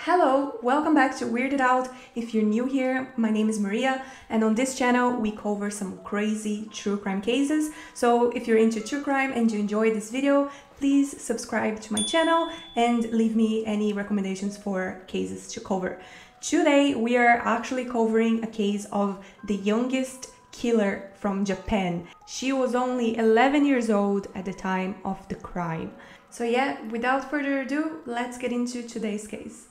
Hello, welcome back to Weirded Out. If you're new here, my name is Maria, and on this channel we cover some crazy true crime cases. So if you're into true crime and you enjoy this video, please subscribe to my channel and leave me any recommendations for cases to cover. Today we are actually covering a case of the youngest killer from Japan. She was only 11 years old at the time of the crime. So yeah, without further ado, let's get into today's case.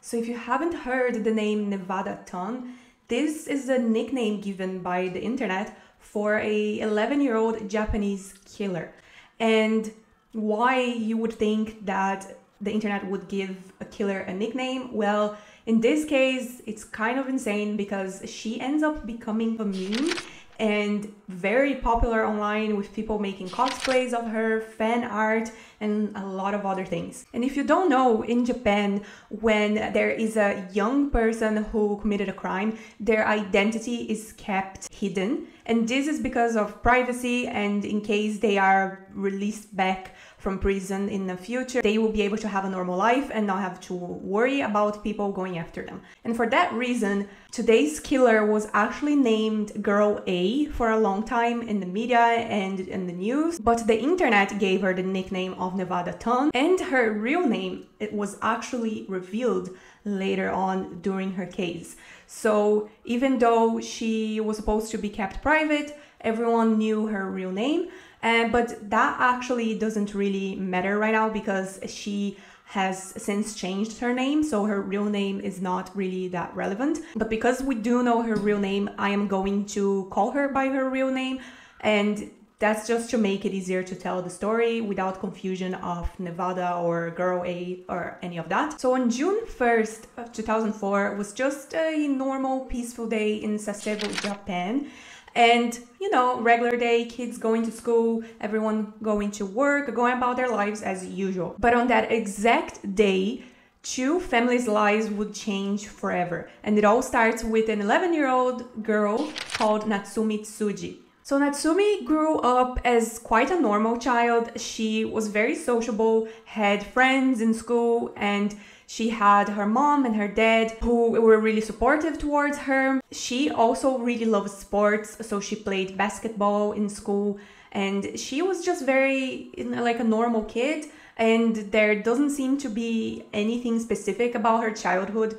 So if you haven't heard the name Nevada Ton, this is a nickname given by the internet for a 11-year-old Japanese killer. And why you would think that the internet would give a killer a nickname? Well, in this case, it's kind of insane because she ends up becoming a meme and very popular online, with people making cosplays of her, fan art, and a lot of other things. And if you don't know, in Japan, when there is a young person who committed a crime, their identity is kept hidden. And this is because of privacy, and in case they are released back from prison in the future, they will be able to have a normal life and not have to worry about people going after them. And for that reason, today's killer was actually named Girl A for a long time in the media and in the news, but the internet gave her the nickname of Nevada Ton, and her real name, it was actually revealed later on during her case. So even though she was supposed to be kept private, everyone knew her real name. But that actually doesn't really matter right now because she has since changed her name, so her real name is not really that relevant. But because we do know her real name, I am going to call her by her real name, and that's just to make it easier to tell the story without confusion of Nevada or Girl A or any of that. So on June 1st of 2004 was just a normal peaceful day in Sasebo, Japan. And, you know, regular day, kids going to school, everyone going to work, going about their lives as usual. But on that exact day, two families' lives would change forever. And it all starts with an 11-year-old girl called Natsumi Tsuji. So Natsumi grew up as quite a normal child. She was very sociable, had friends in school, and she had her mom and her dad who were really supportive towards her. She also really loves sports, so she played basketball in school, and she was just very like a normal kid, and there doesn't seem to be anything specific about her childhood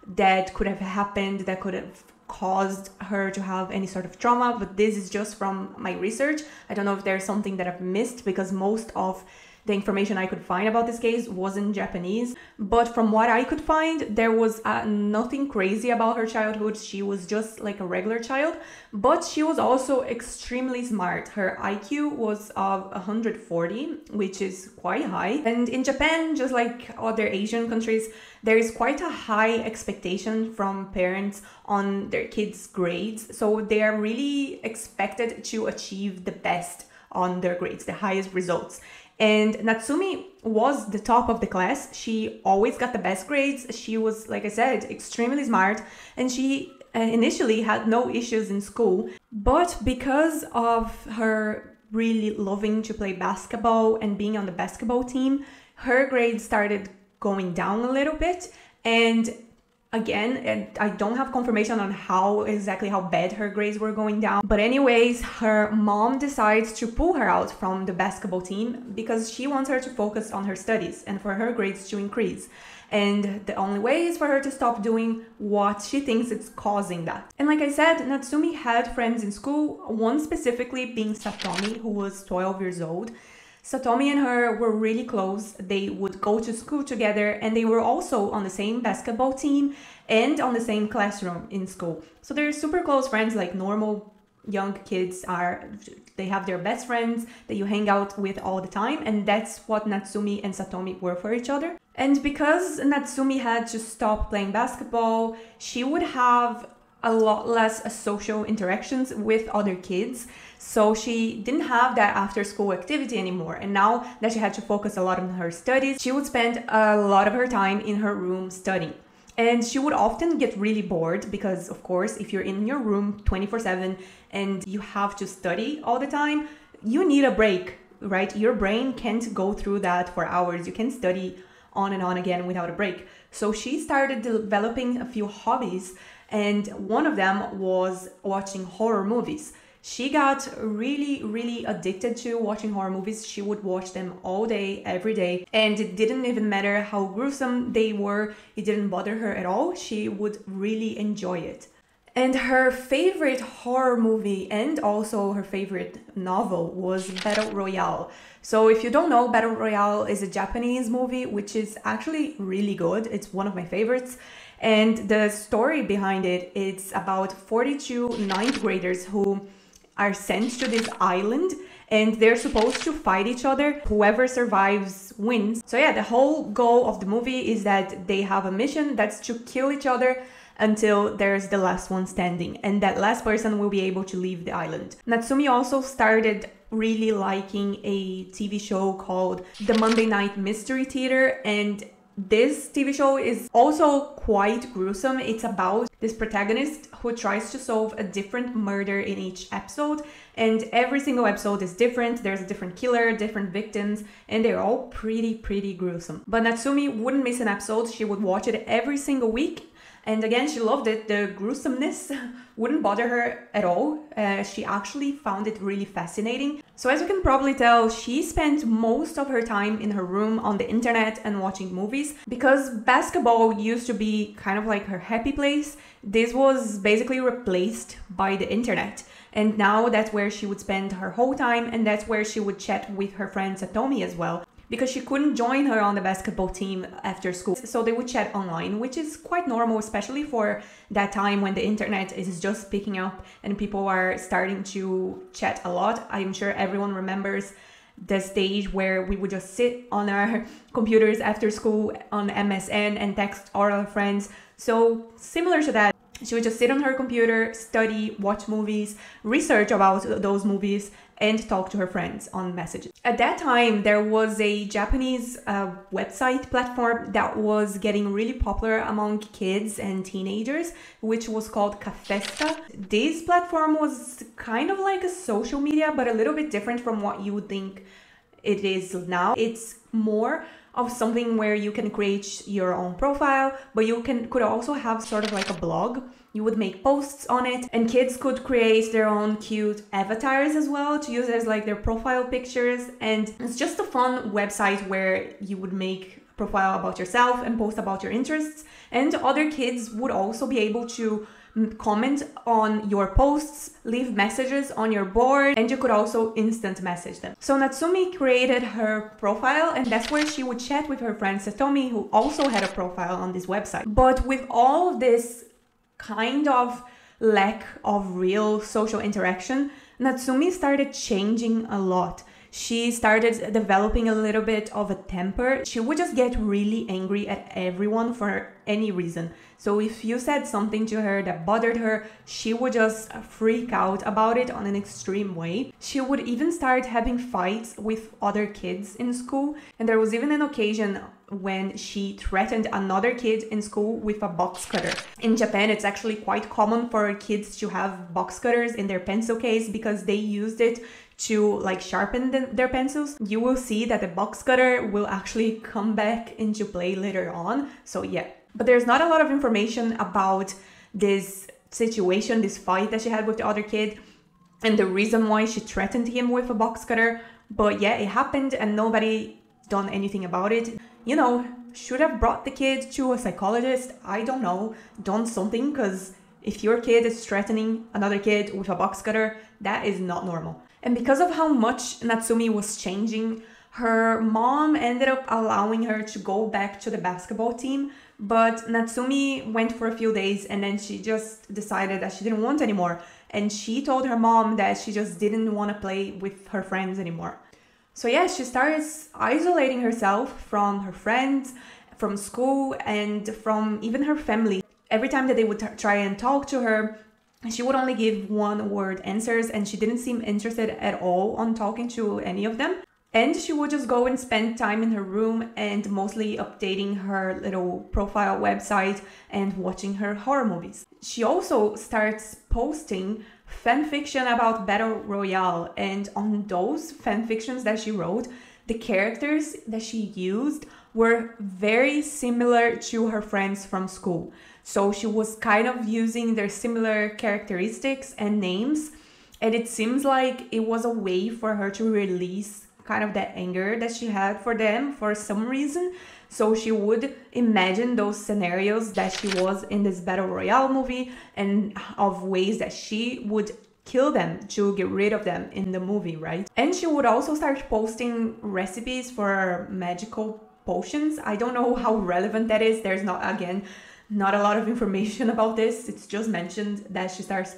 that could have happened that could have caused her to have any sort of trauma. But this is just from my research. I don't know if there's something that I've missed because most of the information I could find about this case was in Japanese, but from what I could find, there was nothing crazy about her childhood. She was just like a regular child, but she was also extremely smart. Her IQ was of 140, which is quite high. And in Japan, just like other Asian countries, there is quite a high expectation from parents on their kids' grades. So they are really expected to achieve the best on their grades, the highest results. And Natsumi was the top of the class. She always got the best grades. She was, like I said, extremely smart, and she initially had no issues in school. But because of her really loving to play basketball and being on the basketball team, her grades started going down a little bit. And again, I don't have confirmation on exactly how bad her grades were going down. But anyways, her mom decides to pull her out from the basketball team because she wants her to focus on her studies and for her grades to increase. And the only way is for her to stop doing what she thinks is causing that. And like I said, Natsumi had friends in school, one specifically being Satomi, who was 12 years old. Satomi and her were really close. They would go to school together, and they were also on the same basketball team and on the same classroom in school. So they're super close friends, like normal young kids are. They have their best friends that you hang out with all the time, and that's what Natsumi and Satomi were for each other. And because Natsumi had to stop playing basketball, she would have a lot less social interactions with other kids. So she didn't have that after school activity anymore. And now that she had to focus a lot on her studies, she would spend a lot of her time in her room studying. And she would often get really bored because, of course, if you're in your room 24/7 and you have to study all the time, you need a break, right? Your brain can't go through that for hours. You can study on and on again without a break. So she started developing a few hobbies, and one of them was watching horror movies. She got really, really addicted to watching horror movies. She would watch them all day, every day. And it didn't even matter how gruesome they were. It didn't bother her at all. She would really enjoy it. And her favorite horror movie and also her favorite novel was Battle Royale. So if you don't know, Battle Royale is a Japanese movie, which is actually really good. It's one of my favorites. And the story behind it, it's about 42 ninth graders who are sent to this island and they're supposed to fight each other. Whoever survives wins. So yeah, the whole goal of the movie is that they have a mission that's to kill each other until there's the last one standing, and that last person will be able to leave the island. Natsumi also started really liking a TV show called The Monday Night Mystery Theater, and this TV show is also quite gruesome. It's about this protagonist who tries to solve a different murder in each episode, and every single episode is different. There's a different killer, different victims, and they're all pretty gruesome. But Natsumi wouldn't miss an episode. She would watch it every single week. And again, she loved it. The gruesomeness wouldn't bother her at all. She actually found it really fascinating. So as you can probably tell, she spent most of her time in her room on the internet and watching movies because basketball used to be kind of like her happy place. This was basically replaced by the internet. And now that's where she would spend her whole time, and that's where she would chat with her friend Satomi as well, because she couldn't join her on the basketball team after school. So they would chat online, which is quite normal, especially for that time when the internet is just picking up and people are starting to chat a lot. I'm sure everyone remembers the stage where we would just sit on our computers after school on MSN and text all our friends. So similar to that, she would just sit on her computer, study, watch movies, research about those movies, and talk to her friends on messages. At that time, there was a Japanese website platform that was getting really popular among kids and teenagers, which was called Cafesta. This platform was kind of like a social media, but a little bit different from what you would think it is now. It's more of something where you can create your own profile, but you could also have sort of like a blog. You would make posts on it, and kids could create their own cute avatars as well to use as like their profile pictures. And it's just a fun website where you would make a profile about yourself and post about your interests, and other kids would also be able to comment on your posts, leave messages on your board, and you could also instant message them. So Natsumi created her profile, and that's where she would chat with her friend Satomi, who also had a profile on this website. But with all of this kind of lack of real social interaction, Natsumi started changing a lot. She started developing a little bit of a temper. She would just get really angry at everyone for any reason. So if you said something to her that bothered her, she would just freak out about it on an extreme way. She would even start having fights with other kids in school. And there was even an occasion when she threatened another kid in school with a box cutter. In Japan, it's actually quite common for kids to have box cutters in their pencil case because they used it to like sharpen their pencils. You will see that the box cutter will actually come back into play later on. So yeah, but there's not a lot of information about this situation, this fight that she had with the other kid and the reason why she threatened him with a box cutter. But yeah, it happened and nobody done anything about it. You know, should have brought the kid to a psychologist. I don't know, done something, because if your kid is threatening another kid with a box cutter, that is not normal. And because of how much Natsumi was changing, her mom ended up allowing her to go back to the basketball team. But Natsumi went for a few days and then she just decided that she didn't want anymore. And she told her mom that she just didn't want to play with her friends anymore. So yeah, she starts isolating herself from her friends, from school, and from even her family. Every time that they would try and talk to her, she would only give one-word answers, and she didn't seem interested at all on talking to any of them. And she would just go and spend time in her room and mostly updating her little profile website and watching her horror movies. She also starts posting fanfiction about Battle Royale, and on those fanfictions that she wrote, the characters that she used were very similar to her friends from school. So she was kind of using their similar characteristics and names, and it seems like it was a way for her to release kind of that anger that she had for them for some reason. So she would imagine those scenarios that she was in this Battle Royale movie and of ways that she would kill them to get rid of them in the movie, right? And she would also start posting recipes for magical potions. I don't know how relevant that is. There's not a lot of information about this. It's just mentioned that she starts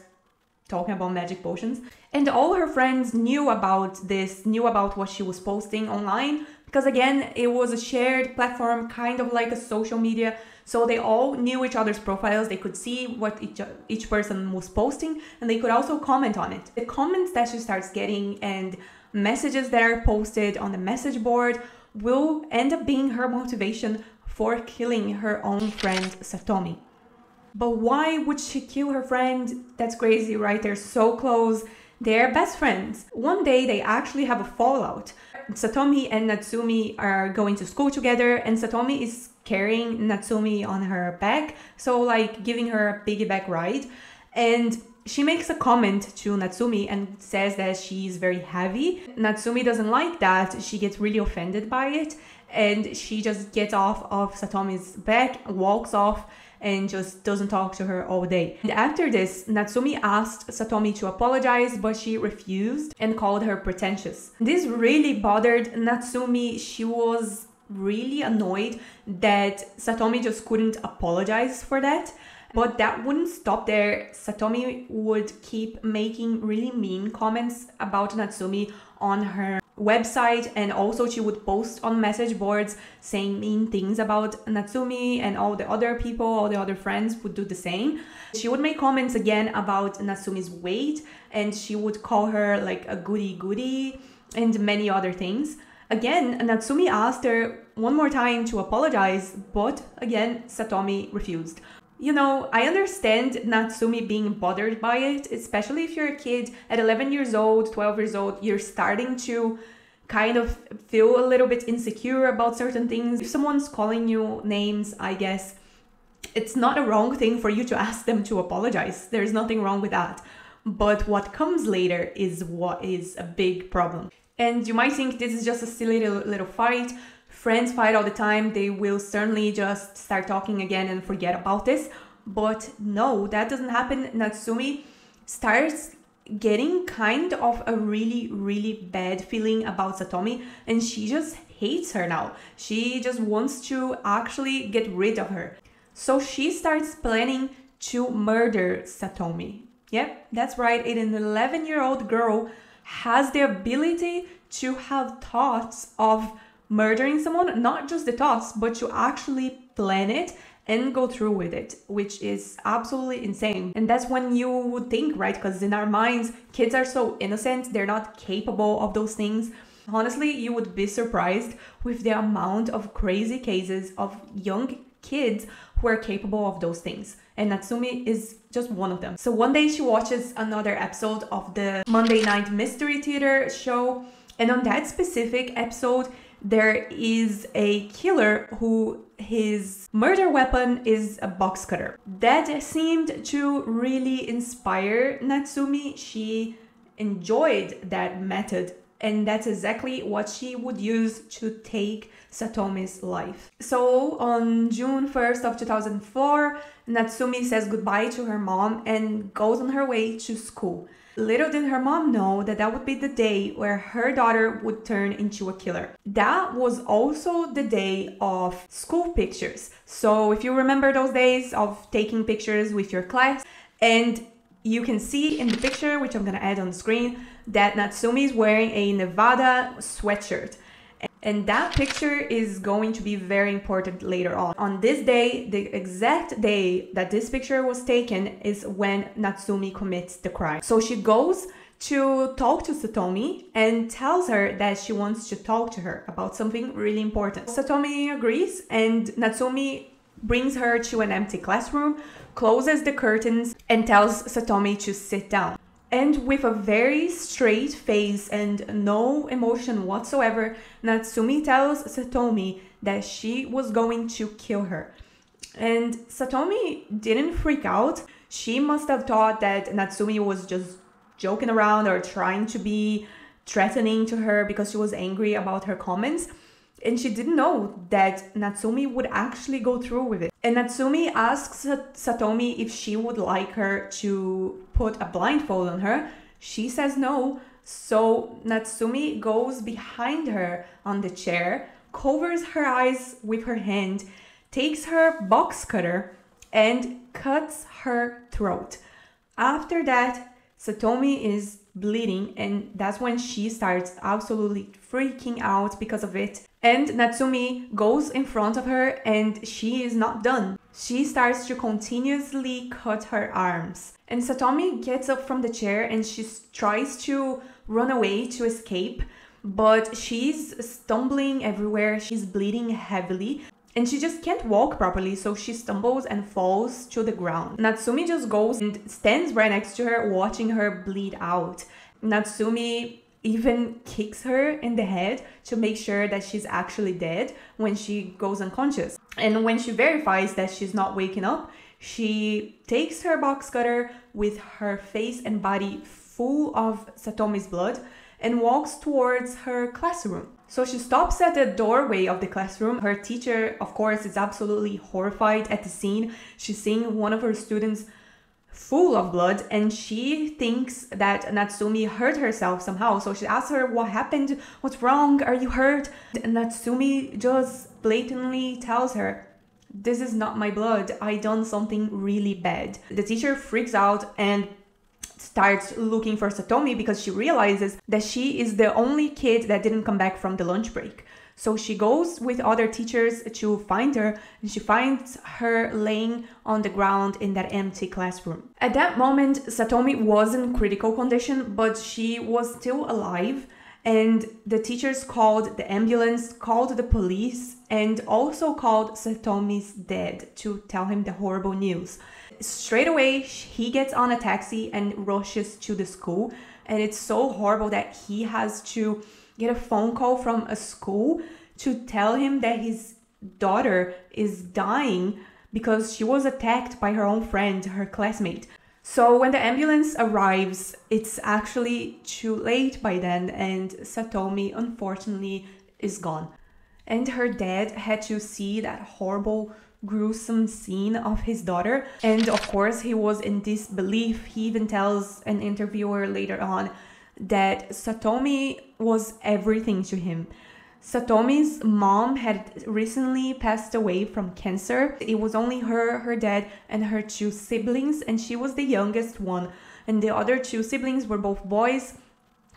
talking about magic potions. And all her friends knew about this, knew about what she was posting online, because again, it was a shared platform, kind of like a social media. So they all knew each other's profiles. They could see what each person was posting, and they could also comment on it. The comments that she starts getting and messages that are posted on the message board will end up being her motivation for killing her own friend Satomi. But why would she kill her friend? That's crazy, right? They're so close. They're best friends. One day they actually have a fallout. Satomi and Natsumi are going to school together, and Satomi is carrying Natsumi on her back, so like giving her a piggyback ride. And she makes a comment to Natsumi and says that she's very heavy. Natsumi doesn't like that. She gets really offended by it, and she just gets off of Satomi's back, walks off, and just doesn't talk to her all day. And after this, Natsumi asked Satomi to apologize, but she refused and called her pretentious. This really bothered Natsumi. She was really annoyed that Satomi just couldn't apologize for that. But that wouldn't stop there. Satomi would keep making really mean comments about Natsumi on her website, and also she would post on message boards saying mean things about Natsumi, and all the other people, all the other friends would do the same. She would make comments again about Natsumi's weight, and she would call her like a goody goody and many other things. Again, Natsumi asked her one more time to apologize, but again, Satomi refused. You know, I understand Natsumi being bothered by it, especially if you're a kid at 11 years old, 12 years old, you're starting to kind of feel a little bit insecure about certain things. If someone's calling you names, I guess it's not a wrong thing for you to ask them to apologize. There's nothing wrong with that. But what comes later is what is a big problem. And you might think this is just a silly little fight. Friends fight all the time. They will certainly just start talking again and forget about this. But no, that doesn't happen. Natsumi starts getting kind of a really, really bad feeling about Satomi, and she just hates her now. She just wants to actually get rid of her. So she starts planning to murder Satomi. Yep, that's right. An 11-year-old girl has the ability to have thoughts of murdering someone, not just the thoughts, but to actually plan it and go through with it, which is absolutely insane. And that's when you would think, right? Because in our minds, kids are so innocent, they're not capable of those things. Honestly, you would be surprised with the amount of crazy cases of young kids who are capable of those things. And Natsumi is just one of them. So one day she watches another episode of the Monday Night Mystery Theater show, and on that specific episode, there is a killer who his murder weapon is a box cutter. That seemed to really inspire Natsumi. She enjoyed that method, and that's exactly what she would use to take Satomi's life. So on June 1st of 2004, Natsumi says goodbye to her mom and goes on her way to school. Little did her mom know that that would be the day where her daughter would turn into a killer. That was also the day of school pictures. So if you remember those days of taking pictures with your class, and you can see in the picture, which I'm gonna add on the screen, that Natsumi is wearing a Nevada sweatshirt. And that picture is going to be very important later on. On this day, the exact day that this picture was taken is when Natsumi commits the crime. So she goes to talk to Satomi and tells her that she wants to talk to her about something really important. Satomi agrees, and Natsumi brings her to an empty classroom, closes the curtains, and tells Satomi to sit down. And with a very straight face and no emotion whatsoever, Natsumi tells Satomi that she was going to kill her. And Satomi didn't freak out. She must have thought that Natsumi was just joking around or trying to be threatening to her because she was angry about her comments. And she didn't know that Natsumi would actually go through with it. And Natsumi asks Satomi if she would like her to put a blindfold on her. She says no. So Natsumi goes behind her on the chair, covers her eyes with her hand, takes her box cutter, and cuts her throat. After that, Satomi is bleeding, and that's when she starts absolutely freaking out because of it. And Natsumi goes in front of her, and she is not done. She starts to continuously cut her arms. And Satomi gets up from the chair and she tries to run away to escape, but she's stumbling everywhere. She's bleeding heavily. And she just can't walk properly, so she stumbles and falls to the ground. Natsumi just goes and stands right next to her, watching her bleed out. Natsumi even kicks her in the head to make sure that she's actually dead when she goes unconscious. And when she verifies that she's not waking up, she takes her box cutter with her face and body full of Satomi's blood and walks towards her classroom. So she stops at the doorway of the classroom. Her teacher, of course, is absolutely horrified at the scene. She's seeing one of her students full of blood, and she thinks that Natsumi hurt herself somehow. So she asks her, what happened? What's wrong? Are you hurt? And Natsumi just blatantly tells her, this is not my blood. I done something really bad. The teacher freaks out and starts looking for Satomi because she realizes that she is the only kid that didn't come back from the lunch break. So she goes with other teachers to find her, and she finds her laying on the ground in that empty classroom. At that moment, Satomi was in critical condition, but she was still alive, and the teachers called the ambulance, called the police, and also called Satomi's dad to tell him the horrible news. Straight away, he gets on a taxi and rushes to the school, and it's so horrible that he has to get a phone call from a school to tell him that his daughter is dying because she was attacked by her own friend, her classmate. So when the ambulance arrives, it's actually too late by then, and Satomi unfortunately is gone. And her dad had to see that horrible, gruesome scene of his daughter, and of course he was in disbelief. He even tells an interviewer later on that Satomi was everything to him. Satomi's mom had recently passed away from cancer. It was only her dad, and her two siblings, and she was the youngest one, and the other two siblings were both boys.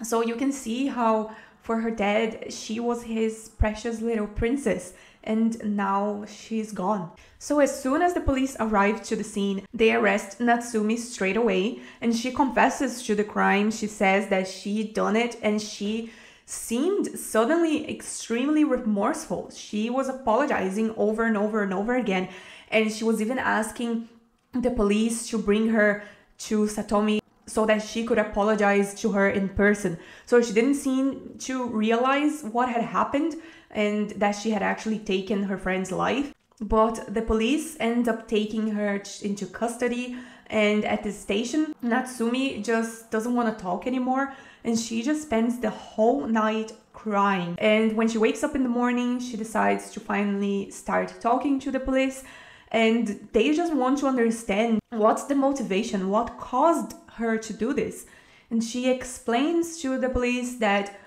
So you can see how for her dad, she was his precious little princess, and now she's gone. So as soon as the police arrive to the scene, they arrest Natsumi straight away, and she confesses to the crime. She says that she done it, and she seemed suddenly extremely remorseful. She was apologizing over and over and over again, and she was even asking the police to bring her to Satomi so that she could apologize to her in person. So she didn't seem to realize what had happened and that she had actually taken her friend's life. But the police end up taking her into custody, and at the station, Natsumi just doesn't want to talk anymore, and she just spends the whole night crying. And when she wakes up in the morning, she decides to finally start talking to the police, and they just want to understand what's the motivation, what caused her to do this. And she explains to the police that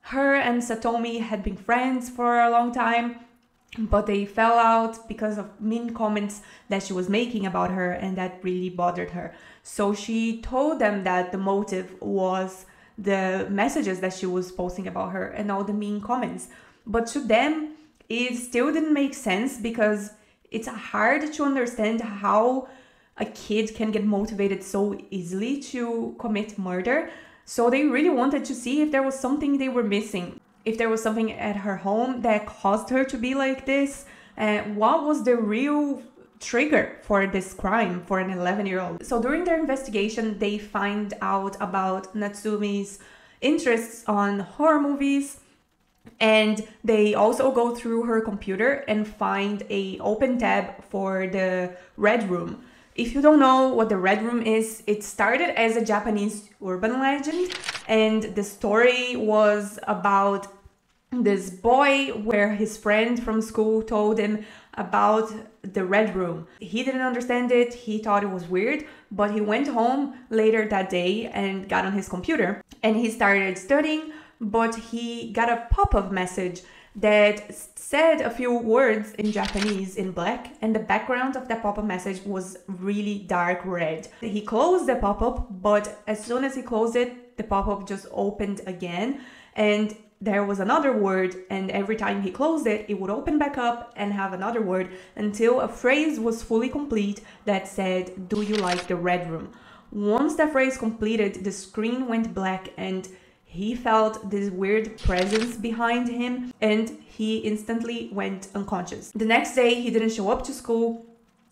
her and Satomi had been friends for a long time, but they fell out because of mean comments that she was making about her, and that really bothered her. So she told them that the motive was the messages that she was posting about her and all the mean comments. But to them, it still didn't make sense, because it's hard to understand how a kid can get motivated so easily to commit murder. So they really wanted to see if there was something they were missing, if there was something at her home that caused her to be like this, and what was the real trigger for this crime for an 11-year-old. So during their investigation, they find out about Natsumi's interests on horror movies, and they also go through her computer and find a open tab for the Red Room. If you don't know what the Red Room is, it started as a Japanese urban legend, and the story was about this boy where his friend from school told him about the Red Room. He didn't understand it, he thought it was weird, but he went home later that day and got on his computer and he started studying, but he got a pop-up message that said a few words in Japanese in black, and the background of that pop-up message was really dark red. He closed the pop-up, but as soon as he closed it, the pop-up just opened again, and there was another word, and every time he closed it, it would open back up and have another word until a phrase was fully complete that said, "Do you like the Red Room?" Once that phrase completed, the screen went black and he felt this weird presence behind him and he instantly went unconscious. The next day, he didn't show up to school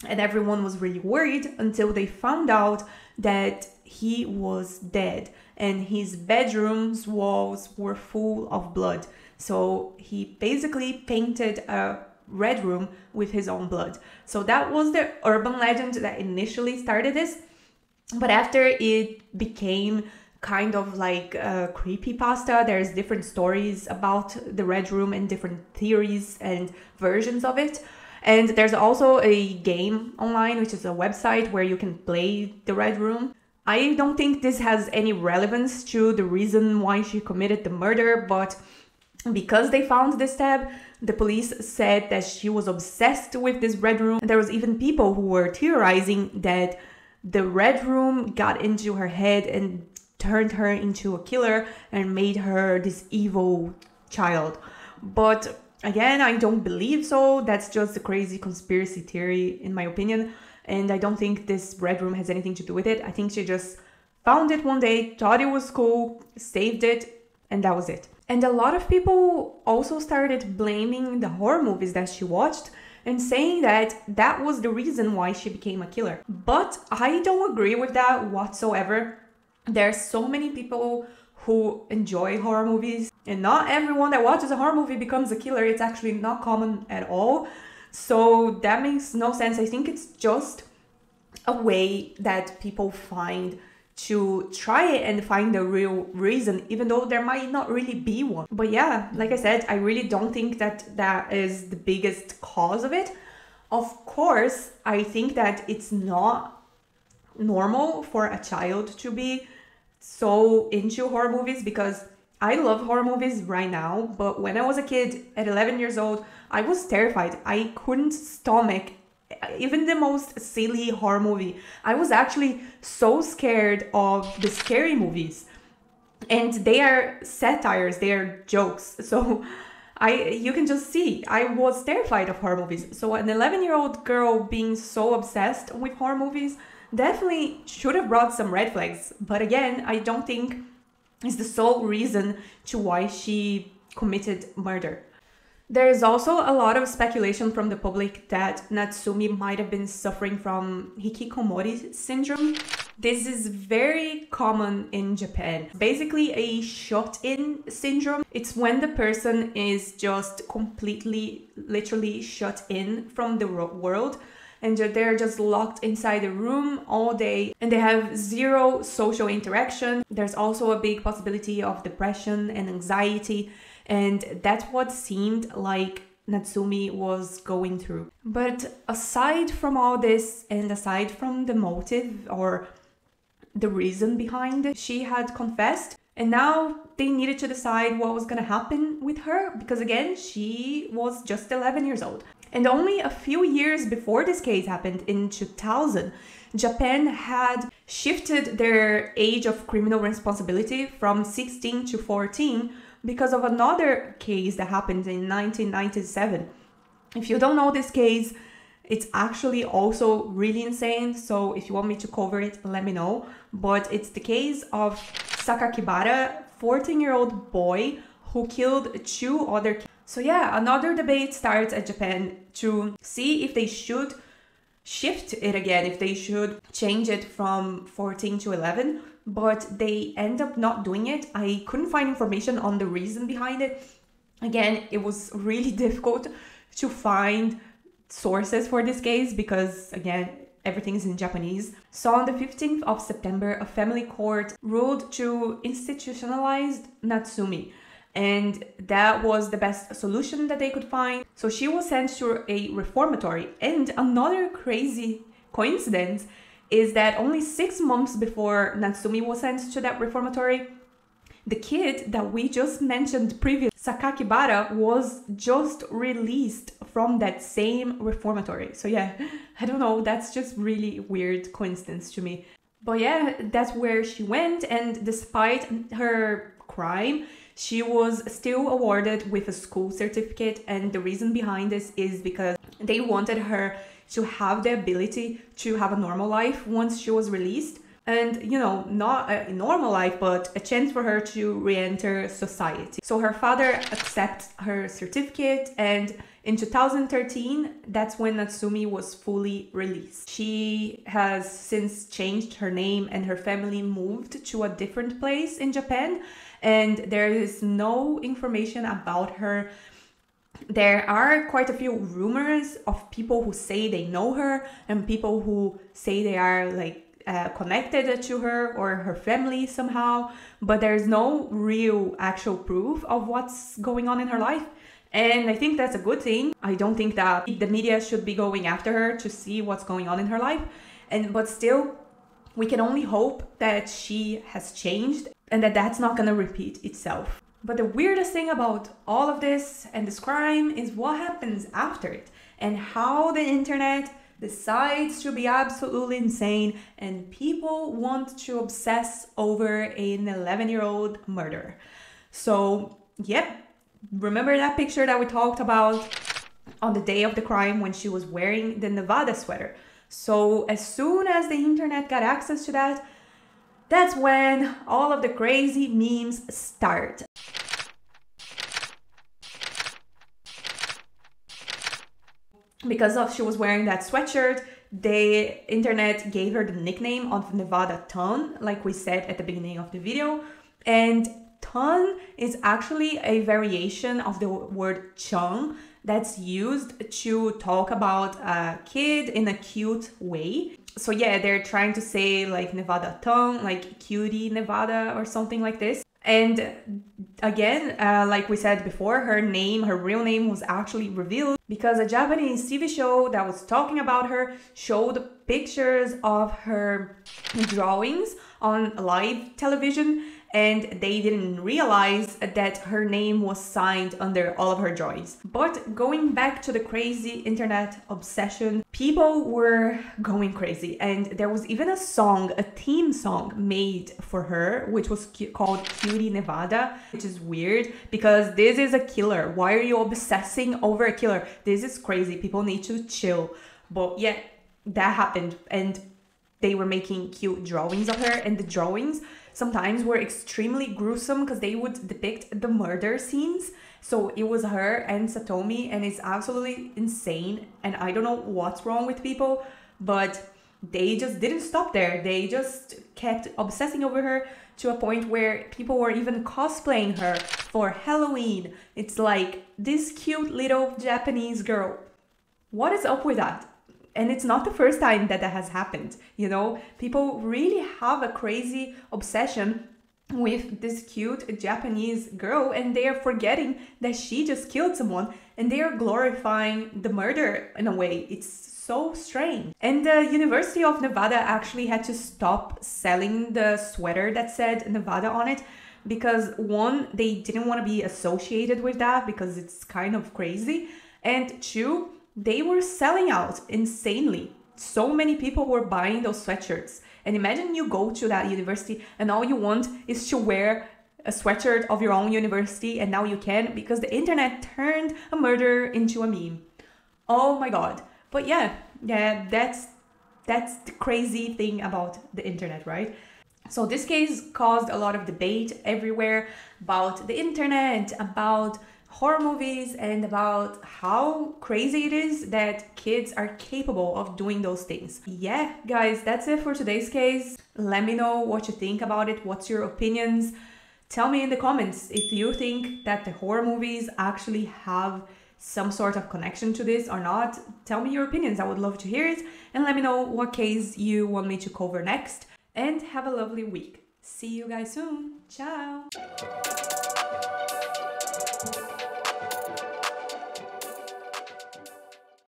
and everyone was really worried until they found out that he was dead and his bedroom's walls were full of blood. So he basically painted a red room with his own blood. So that was the urban legend that initially started this. But after it became kind of like a creepypasta, there's different stories about the Red Room and different theories and versions of it. And there's also a game online, which is a website where you can play the Red Room. I don't think this has any relevance to the reason why she committed the murder, but because they found this tab, the police said that she was obsessed with this Red Room. There was even people who were theorizing that the Red Room got into her head and turned her into a killer and made her this evil child. But again, I don't believe so. That's just a crazy conspiracy theory, in my opinion. And I don't think this Red Room has anything to do with it. I think she just found it one day, thought it was cool, saved it, and that was it. And a lot of people also started blaming the horror movies that she watched and saying that that was the reason why she became a killer. But I don't agree with that whatsoever. There are so many people who enjoy horror movies, and not everyone that watches a horror movie becomes a killer. It's actually not common at all. So that makes no sense. I think it's just a way that people find to try it and find the real reason, even though there might not really be one. But yeah, like I said, I really don't think that that is the biggest cause of it. Of course, I think that it's not normal for a child to be so into horror movies, because I love horror movies right now, but when I was a kid at 11 years old, I was terrified. I couldn't stomach even the most silly horror movie. I was actually so scared of the scary movies. And they are satires, they are jokes. So you can just see, I was terrified of horror movies. So an 11-year-old girl being so obsessed with horror movies definitely should have brought some red flags. But again, I don't think it's the sole reason to why she committed murder. There is also a lot of speculation from the public that Natsumi might have been suffering from hikikomori syndrome. This is very common in Japan. Basically a shut-in syndrome. It's when the person is just completely, literally shut in from the world, and they're just locked inside a room all day and they have zero social interaction. There's also a big possibility of depression and anxiety, and that's what seemed like Natsumi was going through. But aside from all this, and aside from the motive or the reason behind it, she had confessed, and now they needed to decide what was gonna happen with her, because again, she was just 11 years old. And only a few years before this case happened, in 2000, Japan had shifted their age of criminal responsibility from 16 to 14 because of another case that happened in 1997. If you don't know this case, it's actually also really insane. So if you want me to cover it, let me know. But it's the case of Sakakibara, 14-year-old boy who killed 2 other kids. So yeah, another debate starts at Japan to see if they should shift it again, if they should change it from 14 to 11, but they end up not doing it. I couldn't find information on the reason behind it. Again, it was really difficult to find sources for this case because, again, everything is in Japanese. So on the 15th of September, a family court ruled to institutionalize Natsumi, and that was the best solution that they could find. So she was sent to a reformatory. And another crazy coincidence is that only 6 months before Natsumi was sent to that reformatory, the kid that we just mentioned previously, Sakakibara, was just released from that same reformatory. So yeah, I don't know, that's just really weird coincidence to me. But yeah, that's where she went, and despite her crime, she was still awarded with a school certificate. And the reason behind this is because they wanted her to have the ability to have a normal life once she was released. And, you know, not a normal life, but a chance for her to re-enter society. So her father accepts her certificate, and in 2013, that's when Natsumi was fully released. She has since changed her name, and her family moved to a different place in Japan, and there is no information about her. There are quite a few rumors of people who say they know her and people who say they are like connected to her or her family somehow, but there's no real actual proof of what's going on in her life. And I think that's a good thing. I don't think that the media should be going after her to see what's going on in her life. But still, we can only hope that she has changed and that that's not gonna repeat itself. But the weirdest thing about all of this and this crime is what happens after it, and how the internet decides to be absolutely insane and people want to obsess over an 11-year-old murderer. So, yep, remember that picture that we talked about on the day of the crime when she was wearing the Nevada sweater? So as soon as the internet got access to that, that's when all of the crazy memes start. Because she was wearing that sweatshirt, the internet gave her the nickname of Nevada Ton, like we said at the beginning of the video. And ton is actually a variation of the word chung that's used to talk about a kid in a cute way. So yeah, they're trying to say like Nevada Ton, like cutie Nevada or something like this. And again, like we said before, her real name was actually revealed because a Japanese TV show that was talking about her showed pictures of her drawings on live television, and they didn't realize that her name was signed under all of her drawings. But going back to the crazy internet obsession, people were going crazy, and there was even a song, a theme song made for her, which was called Cutie Nevada, which is weird because this is a killer. Why are you obsessing over a killer? This is crazy. People need to chill. But yeah, that happened, and they were making cute drawings of her, and the drawings sometimes were extremely gruesome because they would depict the murder scenes. So it was her and Satomi, and it's absolutely insane. And I don't know what's wrong with people, but they just didn't stop there. They just kept obsessing over her to a point where people were even cosplaying her for Halloween. It's like, this cute little Japanese girl. What is up with that? And it's not the first time that has happened, you know? People really have a crazy obsession with this cute Japanese girl, and they are forgetting that she just killed someone, and they are glorifying the murder in a way. It's so strange. And the University of Nevada actually had to stop selling the sweater that said Nevada on it because, one, they didn't want to be associated with that because it's kind of crazy, and two, they were selling out insanely. So many people were buying those sweatshirts. And imagine you go to that university and all you want is to wear a sweatshirt of your own university, and now you can because the internet turned a murder into a meme. Oh my god. But yeah, that's the crazy thing about the internet, right? So this case caused a lot of debate everywhere about the internet, about horror movies, and about how crazy it is that kids are capable of doing those things. Yeah, guys, that's it for today's case. Let me know what you think about it. What's your opinions? Tell me in the comments if you think that the horror movies actually have some sort of connection to this or not. Tell me your opinions. I would love to hear it. And let me know what case you want me to cover next. And have a lovely week. See you guys soon. Ciao.